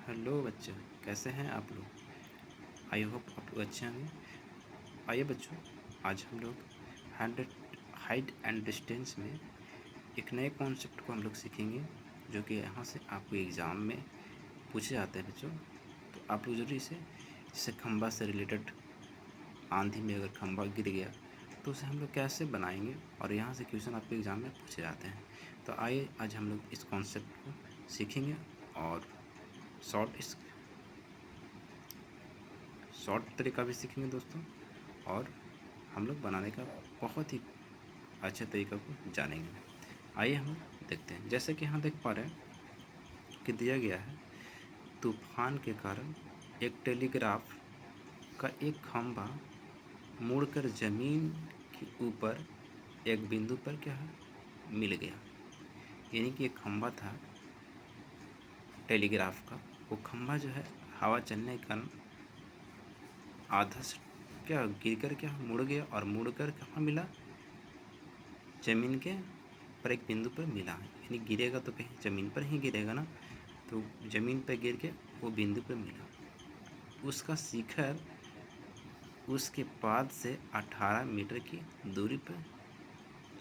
Hello बच्चे, कैसे हैं आप लोग। आई होप आप लोग अच्छे होंगे। आइए बच्चों, आज हम लोग हंड्रेड हाइट एंड डिस्टेंस में एक नए कॉन्सेप्ट को हम लोग सीखेंगे, जो कि यहाँ से आपको एग्ज़ाम में पूछे जाते हैं बच्चों। तो आप लोग जरूर इसे, जैसे खंबा से रिलेटेड, आंधी में अगर खंबा गिर गया तो उसे हम लोग कैसे बनाएंगे, और यहाँ से क्वेश्चन आपके एग्ज़ाम में पूछे जाते हैं। तो आइए आज हम लोग इस कॉन्सेप्ट को सीखेंगे और शॉर्ट तरीका भी सीखेंगे दोस्तों, और हम लोग बनाने का बहुत ही अच्छे तरीका को जानेंगे। आइए हम देखते हैं। जैसे कि यहाँ देख पा रहे हैं कि दिया गया है, तूफान के कारण एक टेलीग्राफ का एक खंभा मुड़कर ज़मीन के ऊपर एक बिंदु पर क्या है, मिल गया। यानी कि एक खंभा था टेलीग्राफ का, वो खंभा जो है हवा चलने के कारण आधा से क्या गिर कर क्या मुड़ गया, और मुड़ कर कहाँ मिला, ज़मीन के पर एक बिंदु पर मिला है। यानी गिरेगा तो कहीं ज़मीन पर ही गिरेगा ना, तो ज़मीन पर गिर के वो बिंदु पर मिला। उसका शिखर उसके पाद से 18 मीटर की दूरी पर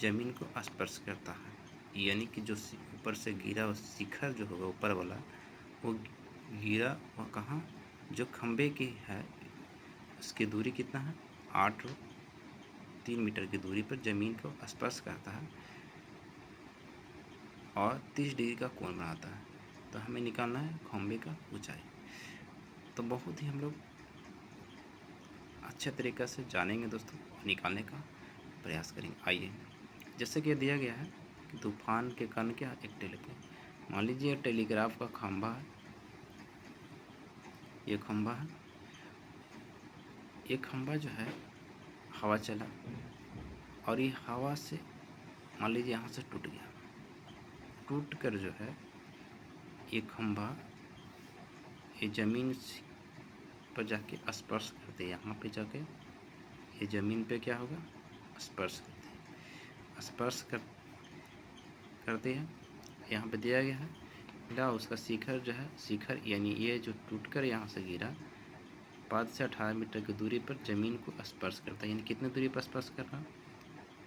ज़मीन को स्पर्श करता है। यानी कि जो ऊपर से गिरा वो शिखर जो होगा ऊपर वाला, वो गिरा वो कहाँ, जो खंबे की है उसकी दूरी कितना है, 8-3 मीटर की दूरी पर ज़मीन को स्पर्श करता है और 30 डिग्री का कोण बनाता है। तो हमें निकालना है खंबे का ऊंचाई। तो बहुत ही हम लोग अच्छे तरीक़े से जानेंगे दोस्तों, निकालने का प्रयास करेंगे। आइए, जैसे कि दिया गया है कि तूफान के कारण क्या, एक टेलीग्राफ, मान लीजिए टेलीग्राफ का खंभा है, ये खंभा है, ये खंभा जो है हवा चला, और ये हवा से मान लीजिए यहाँ से टूट गया, टूट कर जो है ये खंभा ये ज़मीन पर जाके स्पर्श करते हैं। यहाँ पे जाके ये ज़मीन पे क्या होगा, स्पर्श करते हैं, स्पर्श करते हैं। यहाँ पे दिया गया है, मिला उसका शिखर जो है, शिखर यानी ये जो टूटकर यहाँ से गिरा, 5 से 18 मीटर की दूरी पर ज़मीन को स्पर्श करता है। यानी कितनी दूरी पर स्पर्श कर रहा,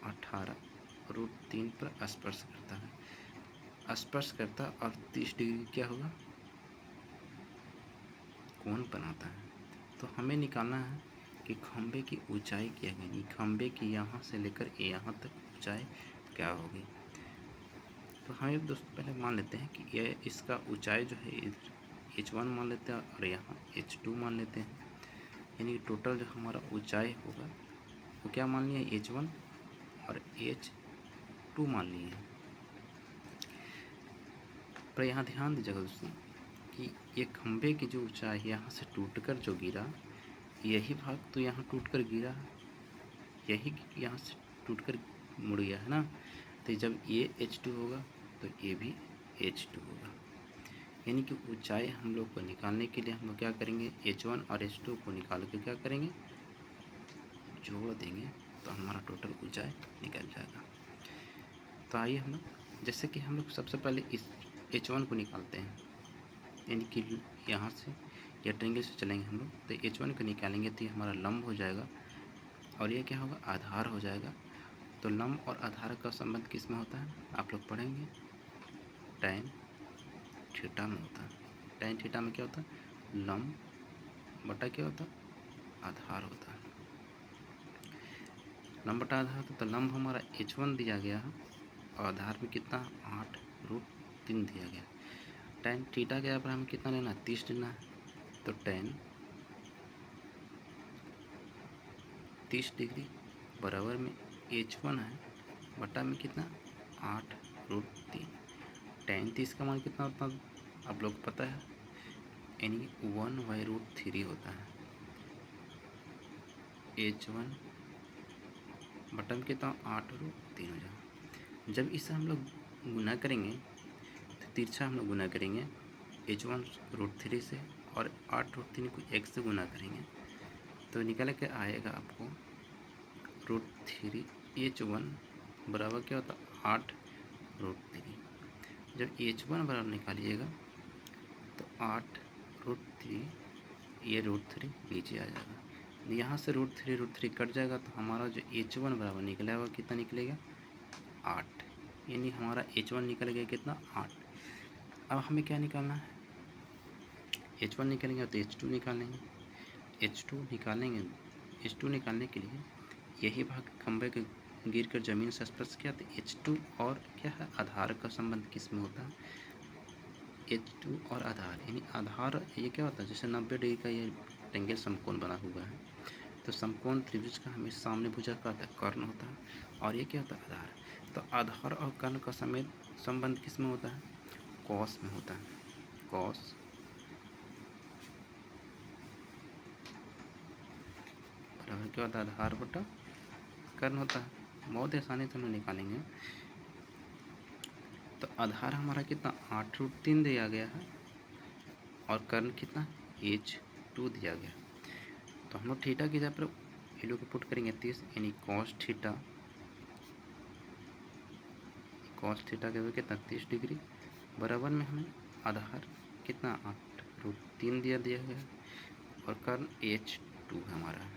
18√3 पर स्पर्श करता है, स्पर्श करता और 30 डिग्री क्या होगा, कोण बनाता है। तो हमें निकालना है कि खंबे की ऊंचाई क्या है, यानी खंबे की यहाँ से लेकर यहाँ तक ऊंचाई क्या होगी। तो हमें दोस्तों पहले मान लेते हैं कि ये इसका ऊंचाई जो है H1 मान लेते हैं, और यहाँ H2 मान लेते हैं। यानी टोटल जो हमारा ऊंचाई होगा वो क्या मान लिया, H1 और H2 मान लिए। पर यहाँ ध्यान दीजिएगा दोस्तों कि ये खंबे की जो ऊंचाई है, यहाँ से टूटकर जो गिरा, यही भाग तो यहाँ टूटकर गिरा, यही यहाँ से टूटकर मुड़ गया है ना। तो जब ये H2 होगा तो ये भी H2 होगा। यानी कि ऊंचाई हम लोग को निकालने के लिए हम लोग क्या करेंगे, H1 और H2 को निकाल के क्या करेंगे, जोड़ देंगे, तो हमारा टोटल ऊंचाई निकल जाएगा। तो आइए हम लोग, जैसे कि हम लोग सबसे पहले इस H1 को निकालते हैं, यानी कि यहाँ से या ट्रेंगल से चलेंगे हम लोग, तो H1 को निकालेंगे तो ये हमारा लंब हो जाएगा, और ये क्या होगा, आधार हो जाएगा। तो लंब और आधार का संबंध किस में होता है, आप लोग पढ़ेंगे, टैन थीटा में होता है। टैन थीटा में क्या होता है, लंब बटा क्या होता है, आधार होता है। लंब बटा आधार होता है। तो लंब हमारा H1 दिया गया है, और आधार में कितना, 8√3 दिया गया। टैन थीटा के पर हमें कितना लेना है, 30 लेना है। तो टैन 30 डिग्री बराबर में H1 है, बटा में कितना, 8√3। टैन 30 का मान कितना होता है आप लोग को पता है, यानी 1/√3 होता है। H1 बटा में कितना, 8√3 हो जाएगा। जब इसे हम लोग गुना करेंगे, तो तिरछा हम लोग गुना करेंगे H1√3 से, और 8√3 को 1 से गुना करेंगे, तो निकल के आएगा आपको √3। H1 बराबर क्या होता है, 8√3। जब H1 बराबर निकालिएगा तो 8 √3, ये √3 नीचे आ जाएगा। यहाँ से √3 कट जाएगा तो हमारा जो H1 बराबर निकला हुआ कितना निकलेगा 8, यानी हमारा H1 निकल गया कितना 8। अब हमें क्या निकालना है, H1 निकालेंगे तो H2 निकालेंगे, H2 निकालने के लिए यही भाग खंभे के गिर कर ज़मीन से स्पर्श किया तो H2 और क्या है आधार का संबंध किस में होता है, H2 और आधार, यानी आधार ये क्या होता है, जैसे 90 डिग्री का ये रेक्टेंगल समकोण बना हुआ है तो समकोण त्रिभुज का हमेशा सामने भुजा का कर्ण होता है और ये क्या होता है आधार। तो आधार और कर्ण का समेत संबंध किस में होता है, कॉस में होता है। कॉस बराबर क्या होता है आधार बटा कर्ण होता है। बहुत आसानी से हम निकालेंगे। तो आधार हमारा कितना 8√3 दिया गया है और कर्ण कितना H2 दिया गया। तो हम लोग थीटा की जगह पर वैल्यू को पुट करेंगे 30, यानी कॉस थीटा के वैल्यू कितना 30 डिग्री बराबर में हमें आधार कितना 8√3 दिया गया और कर्ण H2 है हमारा।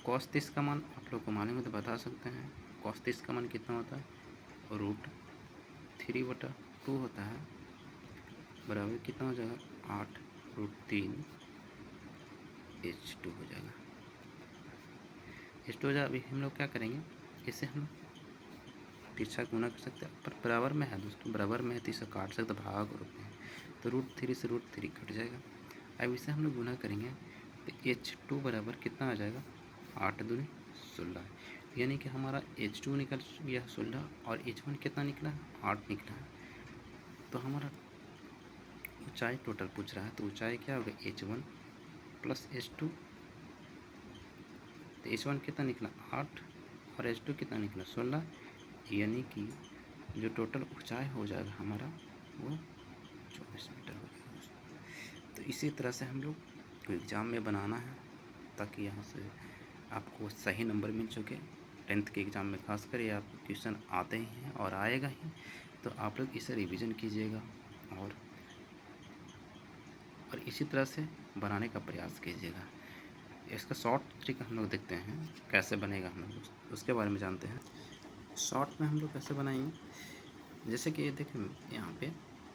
कॉस 30 का मान आप लोग को मालूम है तो बता सकते हैं। कॉस 30 का मान कितना होता है √3/2 होता है बराबर कितना हो जाएगा 8√3 H2 हो जाएगा। H2 हो जाएगा। अभी हम लोग क्या करेंगे, इसे हम तिरछा गुना कर सकते हैं, पर बराबर में है दोस्तों, बराबर में है तो इसे काट सकते भाग और रूप में, तो √3 से √3 कट जाएगा। अब इसे हम लोग गुना करेंगे तो H2 बराबर कितना आ जाएगा 8 दूनी 16, यानी कि हमारा H2 निकल गया 16 और H1 कितना निकला 8 निकला है। तो हमारा ऊंचाई टोटल पूछ रहा है तो ऊंचाई क्या होगा H1 प्लस H2, तो H1 कितना निकला 8 और H2 कितना निकला 16, यानी कि जो टोटल ऊंचाई हो जाएगा हमारा वो 24 मीटर हो जाएगा। तो इसी तरह से हम लोग को एग्ज़ाम में बनाना है ताकि यहाँ से आपको सही नंबर मिल सके। 10th के एग्ज़ाम में खासकर ये आपको क्वेश्चन आते ही हैं और आएगा ही, तो आप लोग इसे रिवीजन कीजिएगा और इसी तरह से बनाने का प्रयास कीजिएगा। इसका शॉर्ट तरीका हम लोग देखते हैं कैसे बनेगा, हम लोग उसके बारे में जानते हैं। शॉर्ट में हम लोग कैसे बनाएंगे, जैसे कि ये देखें यहाँ पे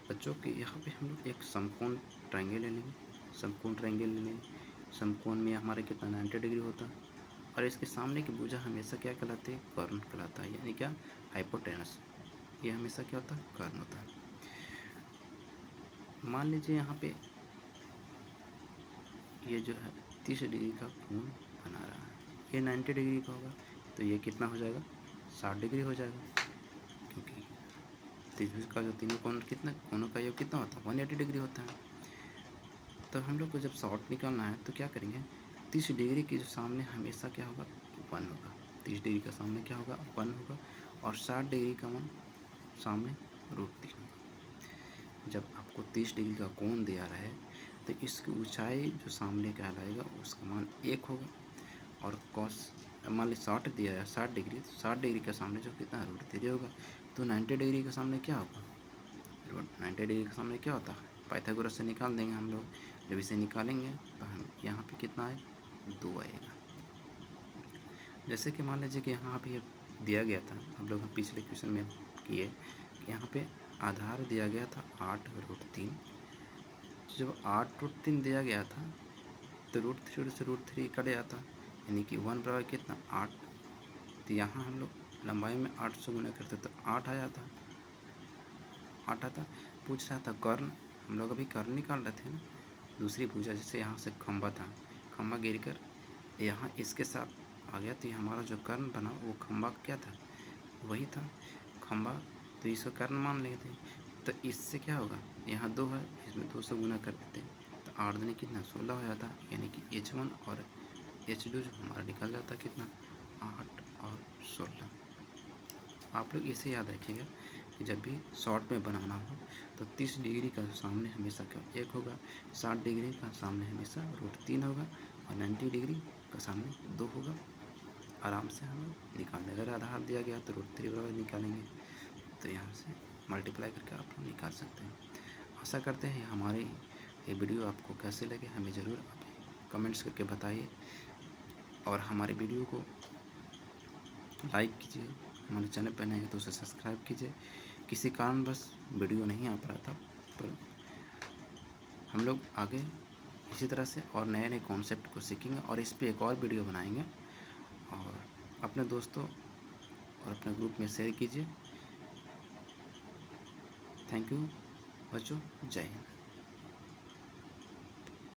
बच्चों के यहाँ पे हम लोग एक समकोण ट्रायंगल ले लेंगे, समकोण में हमारे कितना 90 डिग्री होता है और इसके सामने की भुजा हमेशा क्या कहलाती है कर्ण कहलाता है, यानी क्या हाइपोटेनस, ये हमेशा क्या होता है कर्ण होता है। मान लीजिए यहाँ पे ये जो है 30 डिग्री का कोण बना रहा है, ये 90 डिग्री का होगा तो ये कितना हो जाएगा 60 डिग्री हो जाएगा, क्योंकि त्रिभुज का जो तीनों कोण कितना कोणों का योग कितना होता है 180 डिग्री होता है। तो हम लोग को जब शॉर्ट निकालना है तो क्या करेंगे 30 डिग्री के जो सामने हमेशा क्या होगा 1 होगा, 30 डिग्री का सामने क्या होगा 1 होगा और 60 डिग्री का मान सामने √3 होगा। जब आपको 30 डिग्री का कोण दिया रहा है तो इसकी ऊंचाई जो सामने कहलाएगा उसका मान 1 होगा और कॉस मान ली 60 दिया है 60 डिग्री, तो 60 डिग्री के सामने जो कितना √3 होगा, तो 90 डिग्री के सामने क्या होगा 90 डिग्री के सामने क्या होता है पाइथागोरस से निकाल देंगे हम लोग। जब इसे निकालेंगे तो हम यहाँ पे कितना आए 2 आएगा। जैसे कि मान लीजिए कि यहाँ पे दिया गया था, हम लोग पिछले क्वेश्चन में किए कि यहाँ पे आधार दिया गया था 8√3, जब 8√3 दिया गया था तो √3 से √3 कट जाता, यानी कि 1 बराबर कितना 8, तो यहाँ हम लोग लंबाई में 8 से गुना करते तो 8 आ जाता, 8 आता। पूछ रहा था कर्ण, हम लोग अभी कर्ण निकाल रहे थे ना, दूसरी भुजा जैसे यहाँ से खंभा था, खंभा गिर कर यहाँ इसके साथ आ गया तो हमारा जो कर्ण बना वो खंभा क्या था वही था खंभा, तो इसको कर्ण मान लेते। तो इससे क्या होगा यहाँ 2 है इसमें 2 से गुना कर देते तो 8 दूनी कितना 16 हो जाता, यानी कि H1 और H2 जो हमारा निकल जाता कितना 8 और 16। आप लोग इसे याद रखिएगा कि जब भी शॉर्ट में बनाना हो तो 30 डिग्री का सामने हमेशा क्या 1 होगा, 60 डिग्री का सामने हमेशा √3 होगा और 90 डिग्री का सामने 2 होगा। आराम से हम लोग निकाल लेंगे। अगर आधार दिया गया तो √3 बराबर निकालेंगे, तो यहाँ से मल्टीप्लाई करके आप लोग निकाल सकते हैं। आशा करते हैं हमारे ये वीडियो आपको कैसे लगे हमें ज़रूर कमेंट्स करके बताइए, और हमारे वीडियो को लाइक कीजिए, हमारे चैनल पर नए हैं तो उसे सब्सक्राइब कीजिए। किसी कारणवश वीडियो नहीं आ पा रहा था, पर हम लोग आगे इसी तरह से और नए नए कॉन्सेप्ट को सीखेंगे और इस पर एक और वीडियो बनाएंगे, और अपने दोस्तों और अपने ग्रुप में शेयर कीजिए। थैंक यू बच्चों, जय हिंद।